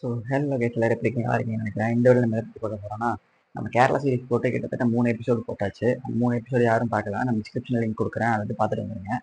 So ஹெல்ல கேட்டில் இருக்கீங்களா இருக்கீங்கன்னு நினைக்கிறேன். இந்த வீடியோ நம்ம எதை பற்றி பார்க்க போகிறோம்னா, நம்ம கேரளா சீரிஸ் போட்டு கிட்டத்தட்ட 3 எபிசோடு போட்டாச்சு. அந்த 3 எபிசோடு யாரும் பார்க்கல. நம்ம டிஸ்கிரிப்ஷனில் லிங்க் கொடுக்குறேன், அதை வந்து பார்த்துட்டு வந்துருங்க.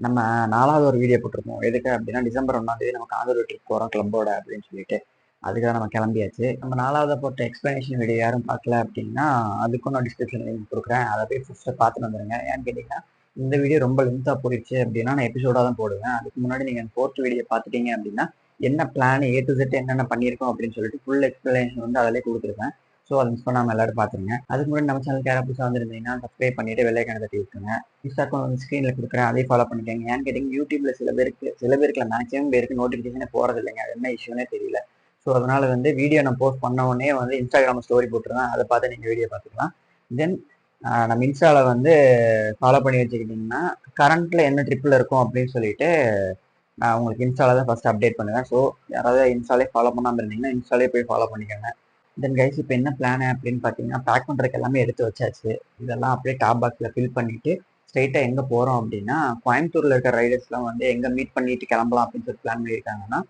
நம்ம 4வது ஒரு வீடியோ போட்டிருக்கோம். எதுக்கு அப்படின்னா, டிசம்பர் 1 நம்ம காந்தூர் ட்ரிப் போகிறோம் கிளப்போட அப்படின்னு சொல்லிட்டு அதுக்காக நம்ம கிளம்பியாச்சு. நம்ம 4வது போட்ட எக்ஸ்ப்ளனேஷன் வீடியோ யாரும் பார்க்கல அப்படின்னா, அதுக்கும் நான் டிஸ்கிரிப்ஷனில் லிங்க் கொடுக்குறேன். அதை போய் ஃபஸ்ட்டு பார்த்துட்டு வந்துருங்க. ஏன்னு கேட்டிங்கன்னா, இந்த வீடியோ ரொம்ப லென்த்தாக போயிடுச்சு அப்படின்னா நான் எபிசோடாக தான் போடுவேன். அதுக்கு முன்னாடி நீங்கள் 4th வீடியோ பார்த்துட்டீங்க அப்படின்னா என்ன பிளான் A to Z என்னென்ன பண்ணியிருக்கோம் அப்படின்னு சொல்லிட்டு ஃபுல் எக்ஸ்பிளனேஷன் வந்து அதிலே கொடுத்துருக்கேன். ஸோ அதை மிஸ் பண்ணாமல் எல்லாரும் பார்த்துருங்க. அதுக்கு முன்னாடி நம்ம சேனல் யாராவது புதுசாக வந்துருந்தீங்கன்னா சப்ஸ்கிரைப் பண்ணிட்டு வெள்ளைக்கான தட்டி விட்டுருங்க. இன்ஸ்டாகிராம் வந்து ஸ்க்ரீனில் கொடுக்குறேன், அதே ஃபாலோ பண்ணிக்கோங்க. ஏன்னு கேட்டிங்க, யூடியூப்ல சில பேருக்கு மேக்ஸிமம் பேருக்கு நோட்டிஃபிகேஷனே போகிறது இல்லைங்க. அது என்ன இஷ்யூனே தெரியல. ஸோ அதனால வந்து வீடியோ நான் போஸ்ட் பண்ண உடனே வந்து இன்ஸ்டாகிராம் ஸ்டோரி போட்டுருவேன். அதை பார்த்து நீங்கள் வீடியோ பார்த்துக்கலாம். தென் நம்ம இன்ஸ்டாவில் வந்து ஃபாலோ பண்ணி வச்சுக்கிட்டிங்கன்னா கரண்ட்டில் என்ன ட்ரிப்பில் இருக்கும் அப்படின்னு சொல்லிட்டு நான் உங்களுக்கு இன்ஸ்டாவில் தான் ஃபஸ்ட் அப்டேட் பண்ணுவேன். ஸோ யாராவது இன்ஸ்டாலே ஃபாலோ பண்ணாமல் இருந்தீங்கன்னா இன்ஸ்டாலே போய் ஃபாலோ பண்ணிக்கோங்க. தென் கைஸ், இப்போ என்ன பிளான் அப்படின்னு பார்த்தீங்கன்னா, பேக் பண்ணுறதுக்கு எல்லாமே எடுத்து வச்சாச்சு. இதெல்லாம் அப்படியே டாப் பாக்ஸில் ஃபில் பண்ணிவிட்டு ஸ்ட்ரைட்டாக எங்கே போகிறோம் அப்படின்னா, கோயம்புத்தூரில் இருக்கிற ரைடர்ஸ்லாம் வந்து எங்கே மீட் பண்ணிட்டு கிளம்பலாம் அப்படின்னு சொல்லி பிளான் பண்ணியிருக்காங்கன்னா,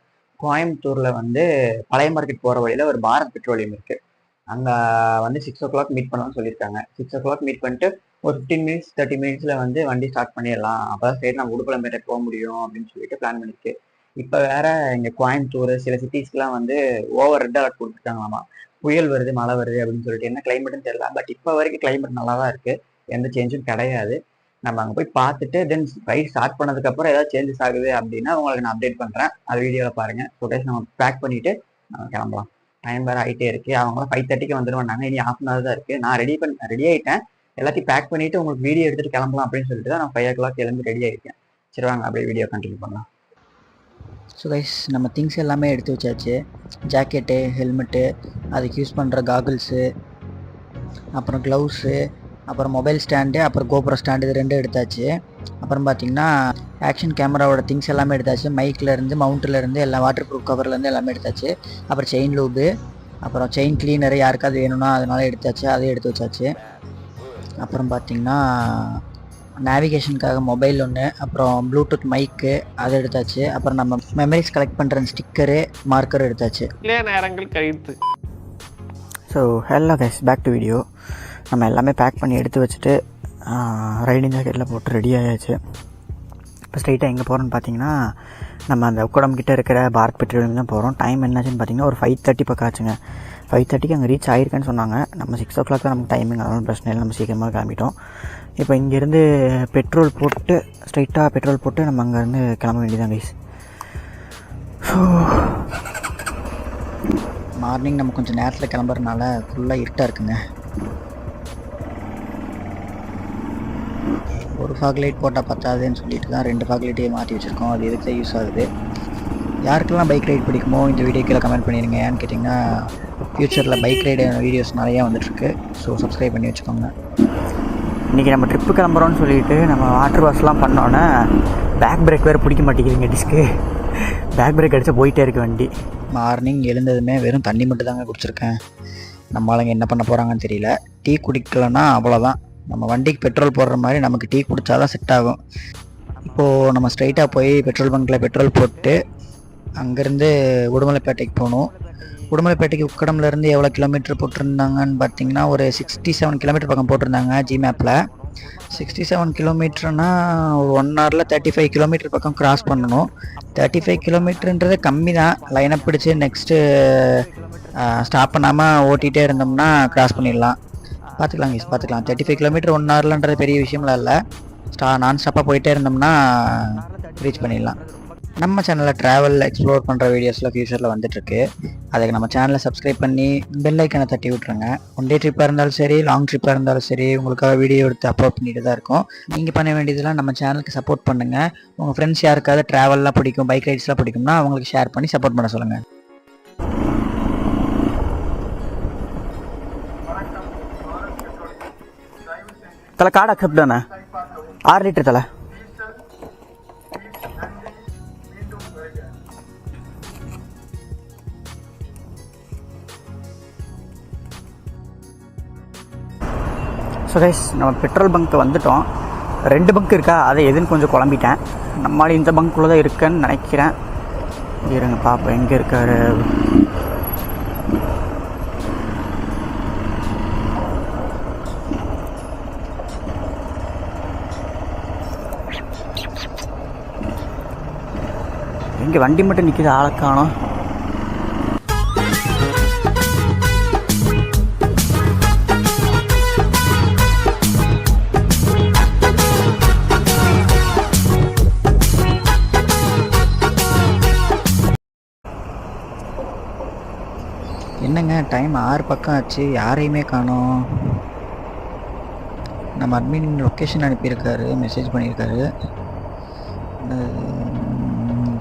கோயம்புத்தூரில் வந்து பழைய மார்க்கெட் போகிற வழியில் ஒரு பாரத் பெட்ரோலியம் இருக்குது. அங்கே வந்து 6 o'clock மீட் பண்ணலாம்னு சொல்லியிருக்காங்க. 6 o'clock மீட் பண்ணிட்டு ஒரு 15 மினிட்ஸ் 30 மினிட்ஸில் வந்து வண்டி ஸ்டார்ட் பண்ணிடலாம். அப்போ தான் சரி நம்ம உடுப்பலம்பேட்டை போக முடியும் அப்படின்னு சொல்லிட்டு பிளான் பண்ணிருக்கு. இப்போ வேற இங்கே கோயம்புத்தூர் சில சிட்டிஸ்க்குலாம் வந்து ஓவர் ரெட் அலர்ட் கொடுத்துருக்காங்களாமா. புயல் வருது, மழை வருது அப்படின்னு சொல்லிட்டு. என்ன கிளைமேட்னு தெரியல. பட் இப்போ வரைக்கும் கிளைமேட் நல்லா தான் இருக்குது, எந்த சேஞ்சும் கிடையாது. நம்ம அங்கே போய் பார்த்துட்டு தென் ரைட் ஸ்டார்ட் பண்ணதுக்கப்புறம் ஏதாவது சேஞ்சஸ் ஆகுது அப்படின்னா உங்களுக்கு நான் அப்டேட் பண்ணுறேன். அது வீடியோவில் பாருங்கள். ஃபோட்டோஸ் நம்ம பேக் பண்ணிவிட்டு நம்ம கிளம்பலாம். டைம் வேறு ஆகிட்டே இருக்குது. அவங்களாம் 5:30க்கு வந்துடுவாங்க. இனி ½ hour தான் இருக்குது. நான் ரெடி ஆகிட்டேன். எல்லாத்தையும் பேக் பண்ணிவிட்டு உங்களுக்கு வீடியோ எடுத்துகிட்டு கிளம்பலாம் அப்படின்னு சொல்லிட்டு தான் நான் 5 o'clock எழுந்து ரெடி ஆகிருக்கேன். சரி வாங்க அப்படியே வீடியோ கண்டினியூ பண்ணலாம். ஸோ கைஸ், நம்ம திங்ஸ் எல்லாமே எடுத்து வச்சாச்சு. ஜாக்கெட்டு, ஹெல்மெட்டு, அதுக்கு யூஸ் பண்ணுற காகிள்ஸு, அப்புறம் க்ளவுஸு, அப்புறம் மொபைல் ஸ்டாண்டு, அப்புறம் கோப்ரோ ஸ்டாண்டு, இது 2 எடுத்தாச்சு. அப்புறம் பார்த்திங்கன்னா ஆக்ஷன் கேமராவோட திங்ஸ் எல்லாமே எடுத்தாச்சு. மைக்லேருந்து மவுண்ட்லேருந்து எல்லாம் வாட்டர் ப்ரூஃப் கவர்லேருந்து எல்லாமே எடுத்தாச்சு. அப்புறம் செயின் லூபு, அப்புறம் செயின் கிளீனரு யாருக்காவது வேணும்னா அதனால எடுத்தாச்சு, அதையும் எடுத்து வச்சாச்சு. அப்புறம் பார்த்திங்கன்னா நேவிகேஷனுக்காக மொபைல் ஒன்று, அப்புறம் ப்ளூடூத் மைக்கு அதை எடுத்தாச்சு. அப்புறம் நம்ம மெமரிஸ் கலெக்ட் பண்ணுற ஸ்டிக்கரு, மார்க்கர் எடுத்தாச்சு. நேரங்கள் கழித்து. So hello guys, back to video. நம்ம எல்லாமே பேக் பண்ணி எடுத்து வச்சுட்டு ரைடிங் ஜாக்கெட்டில் போட்டு ரெடி ஆயாச்சு. இப்போ ஸ்ட்ரைட்டாக எங்கே போகிறோன்னு பார்த்தீங்கன்னா, நம்ம அந்த உக்கடம் கிட்டே இருக்கிற பாரத் பெட்ரோலியம் தான் போகிறோம். டைம் என்னாச்சுன்னு பார்த்தீங்கன்னா ஒரு 5:30 பக்கம் ஆச்சுங்க. 5:30க்கு அங்கே ரீச் ஆகிருக்கேன்னு சொன்னாங்க. நம்ம 6 o'clock தான் நமக்கு டைமிங், அதனால பிரச்சனை இல்லை, நம்ம சீக்கிரமாக கிளம்பிட்டோம். இப்போ இங்கேருந்து பெட்ரோல் போட்டு ஸ்ட்ரைட்டாக பெட்ரோல் போட்டு நம்ம அங்கேருந்து கிளம்ப வேண்டியதான் கைஸ். ஸோ மார்னிங் நம்ம கொஞ்சம் நேரத்தில் கிளம்புறதுனால ஃபுல்லாக இருட்டாக இருக்குங்க. ஒரு ஃபாக் லைட் போட்டால் பத்தாதுன்னு சொல்லிட்டு தான் 2 ஃபாக் லைட்டையே மாற்றி வச்சுருக்கோம். அது எதுக்கு தான் யூஸ் ஆகுது. யாருக்கெல்லாம் பைக் ரைட் பிடிக்குமோ இந்த வீடியோ கீழே கமெண்ட் பண்ணிடுங்க. ஏன்னு கேட்டிங்கன்னா ஃப்யூச்சரில் பைக் ரைடு வீடியோஸ் நிறையா வந்துட்டுருக்கு. ஸோ சப்ஸ்கிரைப் பண்ணி வச்சுக்கோங்க. இன்றைக்கி நம்ம ட்ரிப்பு கிளம்புறோன்னு சொல்லிட்டு நம்ம வாட்டர் வாஷ்லாம் பண்ணோன்னே பேக் பிரேக் வேறு பிடிக்க மாட்டேங்குதுங்க. டிஸ்க்கு பேக் பிரேக் அடித்தா போயிட்டே இருக்கு வண்டி. மார்னிங் எழுந்ததுமே வெறும் தண்ணி மட்டும் தாங்க குடிச்சிருக்கேன். நம்ம ஆளுங்க என்ன பண்ண போகிறாங்கன்னு தெரியல. டீ குடிக்கலன்னா அவ்வளோதான். நம்ம வண்டிக்கு பெட்ரோல் போடுற மாதிரி நமக்கு டீ குடித்தா தான் செட் ஆகும். இப்போது நம்ம ஸ்ட்ரைட்டாக போய் பெட்ரோல் பங்க்கில் பெட்ரோல் போட்டு அங்கேருந்து உடுமலைப்பேட்டைக்கு போகணும். உடுமலைப்பேட்டைக்கு உக்கடம்லேருந்து எவ்வளோ கிலோமீட்டர் போட்டிருந்தாங்கன்னு பார்த்தீங்கன்னா ஒரு 67 கிலோமீட்டர் பக்கம் போட்டிருந்தாங்க ஜிமேப்பில். 67 கிலோமீட்டர்னால் ஒரு 1 hourல 35 கிலோமீட்டர் பக்கம் கிராஸ் பண்ணணும். 35 கிலோமீட்டருன்றது கம்மி தான். லைனப் பிடிச்சி நெக்ஸ்ட்டு ஸ்டாப் பண்ணாமல் ஓட்டிகிட்டே இருந்தோம்னா கிராஸ் பண்ணிடலாம். பார்த்துக்கலாம் கைஸ், பார்த்துக்கலாம். 35 கிலோமீட்டர் 1 hourலன்றது பெரிய விஷயம்லாம் இல்லை. நான் ஸ்டாப்பாக போயிட்டே இருந்தோம்னா ரீச் பண்ணிடலாம். நம்ம சேனலில் ட்ராவல் எக்ஸ்ப்ளோர் பண்ணுற வீடியோஸில் ஃபியூச்சரில் வந்துட்டுருக்கு. அதுக்கு நம்ம சேனலை சப்ஸ்கிரைப் பண்ணி பெல் ஐக்கனை தட்டி விட்ருங்க. ஒன் டே ட்ரிப்பாக இருந்தாலும் சரி, லாங் ட்ரிப்பாக இருந்தாலும் சரி, உங்களுக்காக வீடியோ எடுத்து அப்லோட் பண்ணிட்டு தான் இருக்கும். நீங்கள் பண்ண வேண்டியதெல்லாம் நம்ம சேனலுக்கு சப்போர்ட் பண்ணுங்கள். உங்கள் ஃப்ரெண்ட்ஸ் யாருக்காவது ட்ராவல்லாம் பிடிக்கும், பைக் ரைட்ஸ்லாம் பிடிக்கும்னா அவங்களுக்கு ஷேர் பண்ணி சப்போர்ட் பண்ண சொல்லுங்கள். தலை கார்டு அக்செப்ட் தானே? 6 லிட்டர் தலை. ஸோ கைஸ், நம்ம பெட்ரோல் பங்க்கு வந்துட்டோம். 2 பங்க் இருக்கா, அதை எதுன்னு கொஞ்சம் குழம்பிட்டேன். நம்மளால இந்த பங்க்குள்ளே தான் இருக்குன்னு நினைக்கிறேன். இருங்க பாப்பா, எங்கே இருக்காரு? இங்கே வண்டி மட்டும் நிற்கிது, ஆளை காணோம். என்னங்க டைம் 6 பக்கம் ஆச்சு, யாரையுமே காணோம். நம்ம அட்மின் லொக்கேஷன் அனுப்பியிருக்காரு, மெசேஜ் பண்ணியிருக்காரு.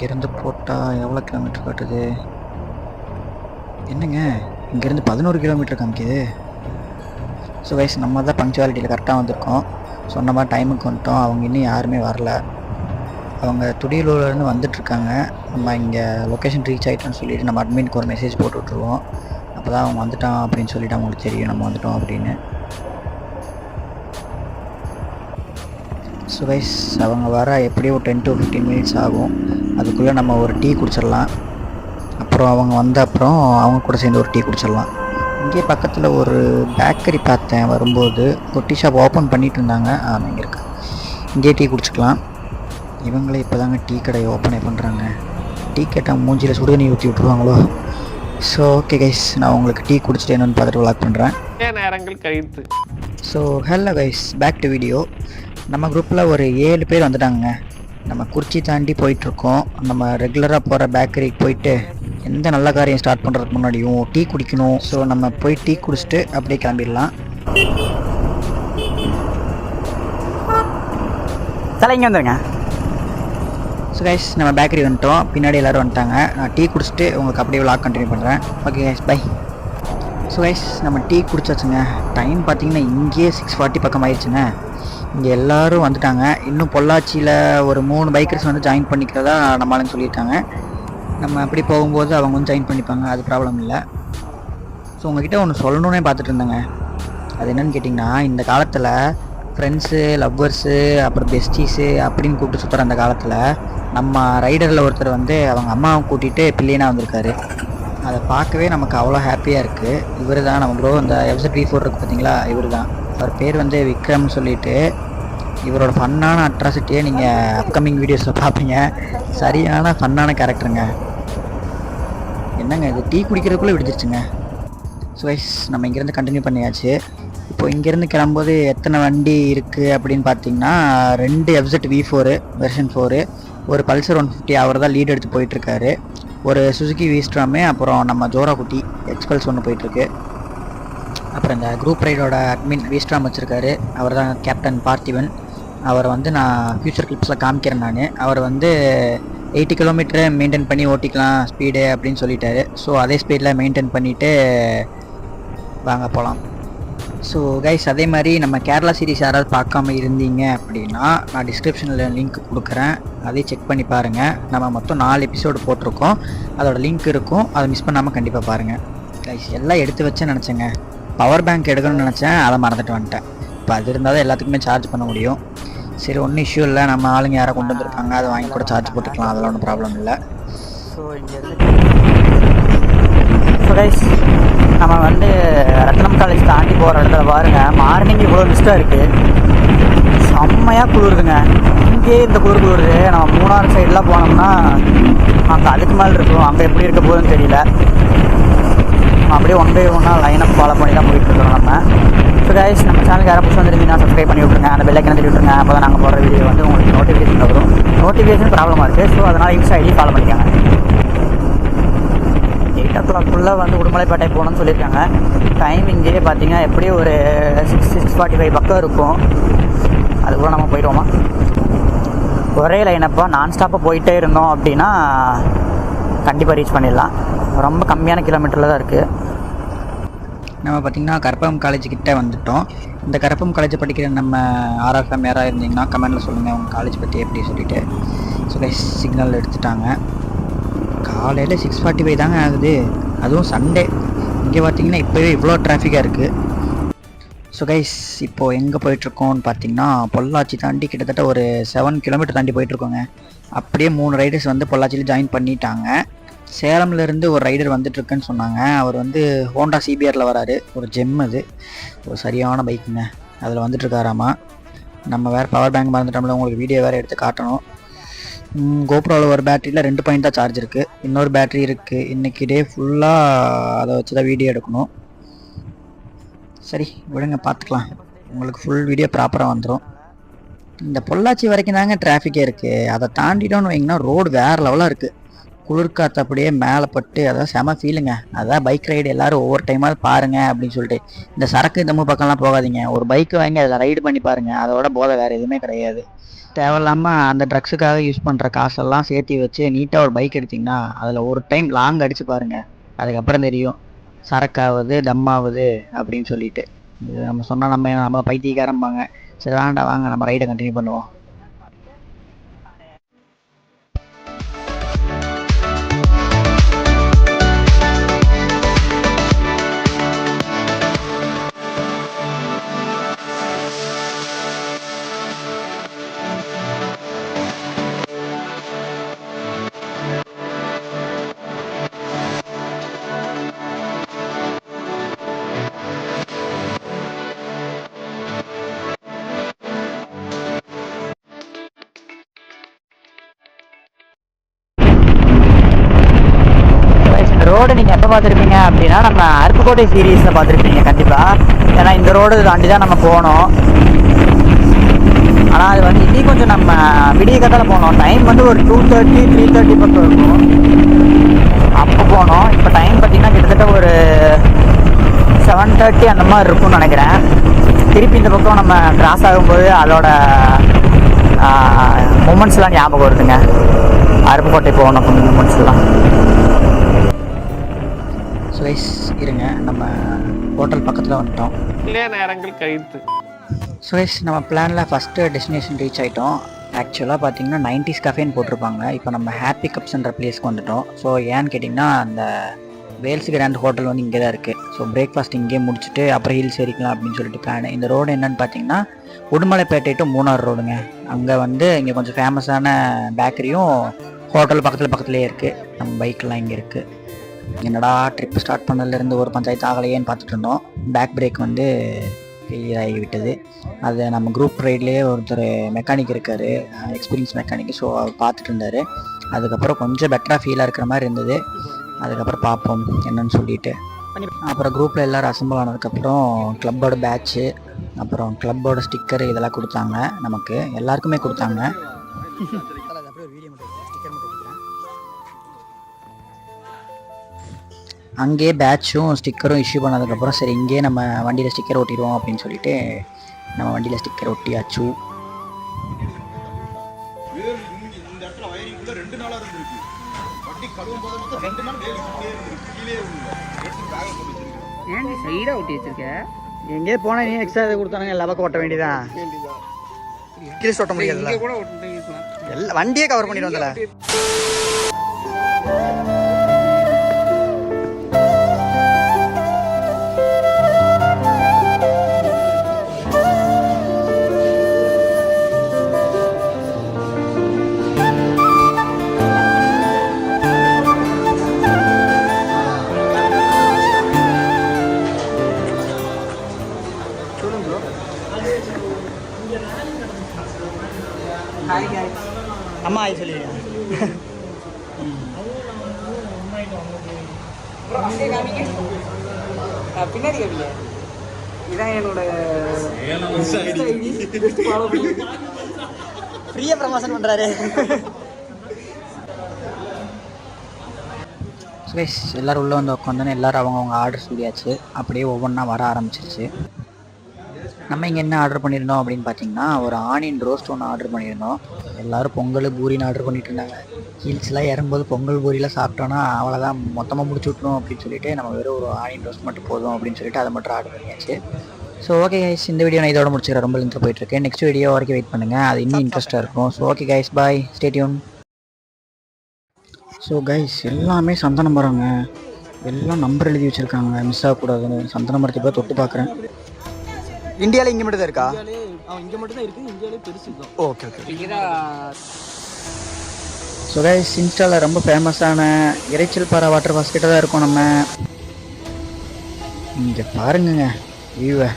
இங்கேருந்து போட்டால் எவ்வளோ கிலோமீட்டர் காட்டுது? என்னங்க இங்கேருந்து 11 கிலோமீட்டர் காமிக்குது. ஸோ கைஸ், நம்ம தான் பங்க்சுவாலிட்டியில் கரெக்டாக வந்திருக்கோம். சொன்ன மாதிரி டைமுக்கு வந்துட்டோம். அவங்க இன்னும் யாருமே வரல. அவங்க துடியலூர்லேருந்து வந்துட்டுருக்காங்க. நம்ம இங்கே லொக்கேஷன் ரீச் ஆகிட்டோன்னு சொல்லிவிட்டு நம்ம அட்மினுக்கு ஒரு மெசேஜ் போட்டு விட்ருவோம். அப்போ தான் அவங்க வந்துட்டான் அப்படின்னு சொல்லிவிட்டு அவங்களுக்கு தெரியும் நம்ம வந்துட்டோம் அப்படின்னு. ஸோ கைஸ், அவங்க வர எப்படியும் ஒரு 10 to 15 மினிட்ஸ் ஆகும். அதுக்குள்ளே நம்ம ஒரு டீ குடிச்சிடலாம். அப்புறம் அவங்க வந்த அப்புறம் அவங்க கூட சேர்ந்து ஒரு டீ குடிச்சிடலாம். இங்கே பக்கத்தில் ஒரு பேக்கரி பார்த்தேன் வரும்போது. ஒரு டீ ஷாப் ஓப்பன் பண்ணிகிட்டு இருந்தாங்க. இங்கே இருக்கு, இங்கே டீ குடிச்சிக்கலாம். இவங்களே இப்போ தாங்க டீ கடையை ஓப்பனே பண்ணுறாங்க. டீ கேட்டால் மூஞ்சியில் சுடுதண்ணி ஊற்றி விட்ருவாங்களோ. ஸோ ஓகே கைஸ், நான் உங்களுக்கு டீ குடிச்சிட்டு என்னென்னு பார்த்துட்டு விளாக் பண்ணுறேன். நேரங்கள் கழித்து. So hello guys, back to video. நம்ம குரூப்பில் ஒரு 7 பேர் வந்துட்டாங்க. நம்ம குறிச்சி தாண்டி போயிட்டுருக்கோம். நம்ம ரெகுலராக போகிற பேக்கரிக்கு போயிட்டு எந்த நல்ல காரியம் ஸ்டார்ட் பண்ணுறதுக்கு முன்னாடியும் டீ குடிக்கணும். ஸோ நம்ம போய் டீ குடிச்சிட்டு அப்படியே கிளம்பிடலாம். தலை இங்கே வந்துடுங்க. ஸோ கைஸ், நம்ம பேக்கரி வந்துட்டோம். பின்னாடி எல்லோரும் வந்துட்டாங்க. நான் டீ குடிச்சிட்டு உங்களுக்கு அப்படியே விளாக் கண்டினியூ பண்ணுறேன். Okay guys, bye. So guys, நம்ம டீ குடிச்சாச்சுங்க. டைம் பார்த்தீங்கன்னா இங்கேயே 6:40 பக்கம் ஆயிடுச்சுங்க. இங்கே எல்லோரும் வந்துட்டாங்க. இன்னும் பொள்ளாச்சியில் ஒரு 3 பைக்கர்ஸ் வந்து ஜாயின் பண்ணிக்கிறதா நம்மளுன்னு சொல்லியிருக்காங்க. நம்ம அப்படி போகும்போது அவங்க வந்து ஜாயின் பண்ணிப்பாங்க, அது ப்ராப்ளம் இல்லை. ஸோ உங்ககிட்ட ஒன்று சொல்லணுன்னே பார்த்துட்டு இருந்தேங்க. அது என்னென்னு கேட்டிங்கன்னா, இந்த காலத்தில் ஃப்ரெண்ட்ஸு, லவ்வர்ஸு, அப்புறம் பெஸ்டீஸு அப்படின்னு கூப்பிட்டு சுற்றுற அந்த காலத்தில் நம்ம ரைடரில் ஒருத்தர் வந்து அவங்க அம்மாவை கூட்டிகிட்டு பிள்ளைனாக வந்திருக்காரு. அதை பார்க்கவே நமக்கு அவ்வளோ ஹாப்பியாக இருக்குது. இவர் தான் நம்ம ப்ரோ, இந்த FZ-V4 இருக்குது பார்த்தீங்களா, இவர் தான். அவர் பேர் வந்து விக்ரம்னு சொல்லிட்டு. இவரோட ஃபன்னான அட்ராசிட்டியை நீங்கள் அப்கமிங் வீடியோஸில் பார்ப்பீங்க. சரியான ஃபன்னான கேரக்டருங்க. என்னங்க இது, டீ குடிக்கிறதுக்குள்ளே விடுச்சிருச்சுங்க. ஸோ கைஸ், நம்ம இங்கேருந்து கண்டினியூ பண்ணியாச்சு. இப்போ இங்கேருந்து கிளம்பும்போது எத்தனை வண்டி இருக்குது அப்படின்னு பார்த்தீங்கன்னா, 2 FZ-V4 வெர்ஷன் 4, ஒரு பல்சர் 150 அவர் தான் லீட் எடுத்து போயிட்டுருக்காரு. ஒரு சுசுகி வீஸ்ட்ராமு, அப்புறம் நம்ம ஜோரா குட்டி எக்ஸ்பல்ஸ் ஒன்று போயிட்டுருக்கு. அப்புறம் இந்த குரூப் ரைடோட அட்மின் வீஸ்ட்ராம் வச்சுருக்காரு. அவர் தான் கேப்டன் பார்த்திபன். அவர் வந்து நான் ஃபியூச்சர் கிளிப்ஸில் காமிக்கிறேன். அவர் வந்து 80 கிலோமீட்டரு மெயின்டைன் பண்ணி ஓட்டிக்கலாம் ஸ்பீடு அப்படின்னு சொல்லிட்டாரு. ஸோ அதே ஸ்பீடில் மெயின்டைன் பண்ணிவிட்டு வாங்க போகலாம். ஸோ கைஸ், அதே மாதிரி நம்ம கேரளா சீரிஸ் யாராவது பார்க்காம இருந்தீங்க அப்படின்னா நான் டிஸ்கிரிப்ஷனில் லிங்க் கொடுக்குறேன், அதையும் செக் பண்ணி பாருங்கள். நம்ம மொத்தம் 4 எபிசோடு போட்டிருக்கோம், அதோட லிங்க் இருக்கும், அதை மிஸ் பண்ணாமல் கண்டிப்பாக பாருங்கள். கைஸ், எல்லாம் எடுத்து வச்சேன்னு நினச்சேங்க. பவர் பேங்க் எடுக்கணும்னு நினச்சேன், அதை மறந்துட்டு வந்துட்டேன். இப்போ அது இருந்தால் தான் எல்லாத்துக்குமே சார்ஜ் பண்ண முடியும். சரி, ஒன்றும் இஷ்யூ இல்லை. நம்ம ஆளுங்க யாரை கொண்டு வந்திருப்பாங்க, அதை வாங்கி கூட சார்ஜ் போட்டுக்கலாம், அதெல்லாம் ஒன்றும் ப்ராப்ளம் இல்லை. ஸோ கைஸ், நம்ம வந்து ரத்னம் காலேஜ் தாண்டி போகிற இடத்துல பாருங்கள், மார்னிங் இவ்வளோ மிஸ்டாக இருக்குது. செம்மையாக குளிருதுங்க. இங்கேயே இந்த குளிருது. நம்ம மூணாறு சைடெலாம் போனோம்னா அங்கே அதுக்கு மேலே இருக்கும். அங்கே எப்படி இருக்க போகுதுன்னு தெரியல. அப்படியே 1 by 1 லைனப் ஃபாலோ பண்ணி தான் போயிட்டுருக்கோம் நம்ம. ஸோ கைஸ், நம்ம சேனலுக்கு யாரும் புதுசு வந்துருந்தீங்கன்னா சப்ஸ்கிரைப் பண்ணி விட்ருங்க, அந்த பெல் ஐக்கனை தட்டி விட்ருங்க. அப்போ தான் நாங்கள் போடுற வீடியோ வந்து உங்களுக்கு நோட்டிஃபிகேஷன் வரும். நோட்டிஃபிகேஷன் ப்ராப்ளமாக இருக்குது. ஸோ அதனால் இன்ஸ்டா ஐடி ஃபாலோ பண்ணிக்காங்க. 8 o'clock வந்து உடுமலைப்பேட்டை போகணும்னு சொல்லியிருக்காங்க. டைம் இங்கேயே பார்த்தீங்கன்னா எப்படியும் ஒரு 6:45 பக்கம் இருக்கும். அதுக்குள்ளே நம்ம போயிடுவோமா? ஒரே லைனப்பாக நான் ஸ்டாப்பாக போயிட்டே இருந்தோம் அப்படின்னா கண்டிப்பாக ரீச் பண்ணிடலாம். ரொம்ப கம்மியான கிலோமீட்டரில் தான் இருக்குது. நம்ம பார்த்திங்கன்னா கரப்பம் காலேஜ்கிட்ட வந்துவிட்டோம். இந்த கரப்பம் காலேஜை படிக்கிற நம்ம RFM யாராக இருந்தீங்கன்னா கமெண்டில் சொல்லுங்கள் உங்கள் காலேஜ் பற்றி எப்படி சொல்லிவிட்டு. ஸோ கைஸ், சிக்னல் எடுத்துட்டாங்க. காலையில் 6:45 தாங்க ஆகுது, அதுவும் சண்டே. இங்கே பார்த்திங்கன்னா இப்போவே இவ்வளோ டிராஃபிக்காக இருக்குது. ஸோ கைஸ், இப்போது எங்கே போயிட்டுருக்கோன்னு பார்த்தீங்கன்னா பொள்ளாச்சி தாண்டி கிட்டத்தட்ட ஒரு 7 கிலோமீட்டர் தாண்டி போயிட்டுருக்கோங்க. அப்படியே 3 ரைடர்ஸ் வந்து பொள்ளாச்சியில் ஜாயின் பண்ணிட்டாங்க. சேலம்லேருந்து ஒரு ரைடர் வந்துட்டுருக்குன்னு சொன்னாங்க. அவர் வந்து ஹோண்டா CBRல வராரு. ஒரு ஜெம், அது ஒரு சரியான பைக்குங்க. அதில் வந்துட்டுருக்காராமா. நம்ம வேறு பவர் பேங்க் மறந்துட்டோம்ல, உங்களுக்கு வீடியோ வேறு எடுத்து காட்டணும். கோப்ரோவில் ஒரு பேட்டரியில் 2 பாயிண்ட் தான் சார்ஜ் இருக்குது. இன்னொரு பேட்டரி இருக்குது. இன்றைக்கி டே ஃபுல்லாக அதை வச்சு தான் வீடியோ எடுக்கணும். சரி விடுங்க, பார்த்துக்கலாம். உங்களுக்கு ஃபுல் வீடியோ ப்ராப்பராக வந்துடும். இந்த பொள்ளாச்சி வரைக்கும் தாங்க டிராஃபிக்கே இருக்குது. அதை தாண்டிட்டோன்னு வைங்கன்னா ரோடு வேறு லெவலாக இருக்குது. குளிர்காற்று அப்படியே மேலே பட்டு அதான் செம ஃபீலுங்க. அதான் பைக் ரைடு எல்லோரும் ஒவ்வொரு டைமாவது பாருங்கள் அப்படின்னு சொல்லிட்டு. இந்த சரக்கு இந்த பக்கம்லாம் போகாதீங்க. ஒரு பைக்கு வாங்கி அதில் ரைடு பண்ணி பாருங்கள். அதோட போதை வேறு எதுவுமே கிடையாது. தேவையில்லாமல் அந்த ட்ரக்ஸுக்காக யூஸ் பண்ணுற காசெல்லாம் சேர்த்தி வச்சு நீட்டாக ஒரு பைக் எடுத்திங்கன்னா அதில் ஒரு டைம் லாங் அடித்து பாருங்கள். அதுக்கப்புறம் தெரியும் சரக்காகுது தம்மாகுது அப்படின்னு சொல்லிட்டு. இது நம்ம சொன்னால் நம்ம பைத்தியக்காரம்பாங்க. சரி வேண்டாம், வாங்க நம்ம ரைடை கண்டினியூ பண்ணுவோம். ரோடு நீங்கள் எப்போ பார்த்துருப்பீங்க அப்படின்னா நம்ம அருப்புக்கோட்டை சீரீஸில் பார்த்துருப்பீங்க கண்டிப்பாக. ஏன்னா இந்த ரோடு தாண்டி தான் நம்ம போனோம். ஆனால் அது வந்து இன்னும் கொஞ்சம் நம்ம விடிய கத்தால போனோம். டைம் வந்து ஒரு 2:30 3:30 பக்கம் இருக்கும். அப்போ போனோம். இப்போ டைம் பார்த்திங்கன்னா கிட்டத்தட்ட ஒரு 7:30 அந்த மாதிரி இருக்கும்னு நினைக்கிறேன். திருப்பி இந்த பக்கம் நம்ம கிராஸ் ஆகும்போது அதோட மூமெண்ட்ஸ்லாம் ஞாபகம் வருதுங்க. அருப்புக்கோட்டை போகணும் கொஞ்சம் மூமெண்ட்ஸ்லாம். சுரேஷ் இருங்க, நம்ம ஹோட்டல் பக்கத்தில் வந்துட்டோம். நேரங்கள் கழித்து சுரேஷ் நம்ம பிளானில் ஃபஸ்ட்டு டெஸ்டினேஷன் ரீச் ஆகிட்டோம். ஆக்சுவலாக பார்த்தீங்கன்னா 90s கஃபேன்னு போட்டிருப்பாங்க. இப்போ நம்ம ஹாப்பி கப்ஸ்ன்ற பிளேஸ்க்கு வந்துட்டோம். ஸோ ஏன்னு கேட்டிங்கன்னா அந்த வேல்ஸ் கிராண்ட் ஹோட்டல் வந்து இங்கே தான் இருக்குது. ஸோ பிரேக்ஃபாஸ்ட் இங்கேயே முடிச்சுட்டு அப்புறம் ஹில்ஸ் ஏறிக்கலாம் அப்படின்னு சொல்லிட்டு பிளான். இந்த ரோடு என்னென்னு பார்த்தீங்கன்னா உடுமலைப்பேட்டை டு மூணார் ரோடுங்க. அங்கே வந்து இங்கே கொஞ்சம் ஃபேமஸான பேக்கரியும் ஹோட்டல் பக்கத்துலேயே இருக்குது. நம்ம பைக்கெலாம் இங்கே இருக்குது. என்னடா ட்ரிப் ஸ்டார்ட் பண்ணதுலேருந்து ஒரு பஞ்சாயத்து ஆகலையேன்னு பார்த்துட்டு இருந்தோம். பேக் பிரேக் வந்து ஃபெயிலியர் ஆகி விட்டது. அது நம்ம குரூப் ரைட்லேயே ஒருத்தர் மெக்கானிக் இருக்கார், எக்ஸ்பீரியன்ஸ் மெக்கானிக். ஸோ அவர் பார்த்துட்டு இருந்தார். அதுக்கப்புறம் கொஞ்சம் பெட்டராக ஃபீலாக இருக்கிற மாதிரி இருந்தது. அதுக்கப்புறம் பார்ப்போம் என்னன்னு சொல்லிட்டு. அப்புறம் குரூப்பில் எல்லோரும் அசம்பிள் ஆனதுக்கப்புறம் கிளப்போட பேட்ச்சு, அப்புறம் கிளப்போட ஸ்டிக்கர் இதெல்லாம் கொடுத்தாங்க. நமக்கு எல்லாருக்குமே கொடுத்தாங்க. அங்கேயே பேட்சும் ஸ்டிக்கரும் இஷ்யூ பண்ணதுக்கப்புறம் சரி இங்கேயே நம்ம வண்டியில் ஸ்டிக்கர் ஒட்டிடுவோம் அப்படின்னு சொல்லிட்டு நம்ம வண்டியில் ஸ்டிக்கர் ஒட்டியாச்சு. எங்கேயே போனால் நீ எக்ஸ்ட்ரா இதை கொடுத்தானுங்க. எல்லா ஓட்ட வேண்டியதான். கிரிஸ் ஓட்ட முடியாது. எல்லாம் வண்டியே கவர் பண்ணிட்டு வந்தல. அம்மா ஆய் சொல்லிடுங்க. பின்னாடி கேப்பீங்க. இதான் என்னோட ஃப்ரீயா ப்ரமோஷன் பண்றாரு. சுரேஷ் எல்லாரும் உள்ள வந்து உட்காந்தோன்னே எல்லாரும் அவங்கவுங்க ஆர்டர் சொல்லியாச்சு. அப்படியே ஒவ்வொன்றா வர ஆரம்பிச்சிருச்சு. நம்ம இங்கே என்ன ஆர்டர் பண்ணியிருந்தோம் அப்படின்னு பார்த்தீங்கன்னா ஒரு ஆனியன் ரோஸ்ட் ஒன்று ஆர்டர் பண்ணியிருந்தோம். எல்லோரும் பொங்கல் பூரின்னு ஆர்டர் பண்ணிட்டு இருந்தாங்க. ஹீல்ஸ்லாம் இறங்கும்போது பொங்கல் பூரிலாம் சாப்பிட்டோன்னா அவ்வளோதான் மொத்தமாக முடிச்சு விட்ணும் அப்படின்னு சொல்லிட்டு நம்ம வெறும் ஒரு ஆனியன் ரோஸ்ட் மட்டும் போதும் அப்படின்னு சொல்லிட்டு அதை மட்டும் ஆர்டர் பண்ணியாச்சு. ஸோ ஓகே கைஸ், இந்த வீடியோ நான் இதோட முடிச்சுக்கிறேன். ரொம்ப இன்ட்ரெஸ்ட் போயிட்டுருக்கு. நெக்ஸ்ட் வீடியோ வரைக்கும் வெயிட் பண்ணுங்கள். அது இன்னும் இன்ட்ரெஸ்ட்டாக இருக்கும். ஸோ ஓகே கைஸ், பாய், ஸ்டே டியூன். ஸோ கைஸ் எல்லாமே சந்தன மரங்க. எல்லாம் நம்பர் எழுதி வச்சுருக்காங்க, மிஸ் ஆகக்கூடாதுன்னு. சந்தன மரத்தை போய் தொட்டு பார்க்குறேன். இந்தியாவில் இங்கே மட்டும் தான் இருக்கா? இங்கே மட்டும் தான் இருக்குது. இந்தியாவிலே பெருசு. Okay okay. ஸோ கைஸ் இன்ஸ்டாவில் ரொம்ப ஃபேமஸான இறைச்சல் பாறை வாட்டர் ஃபால்ஸ் கிட்ட தான் இருக்கோம் நம்ம. இங்கே பாருங்க வியூவை.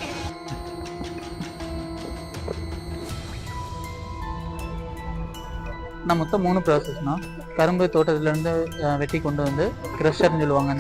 நான் மொத்தம் 3 ப்ராசஸ்னா கரும்பு தோட்டத்துலேருந்து வெட்டி கொண்டு வந்து க்ரஷர்னு சொல்லுவாங்க.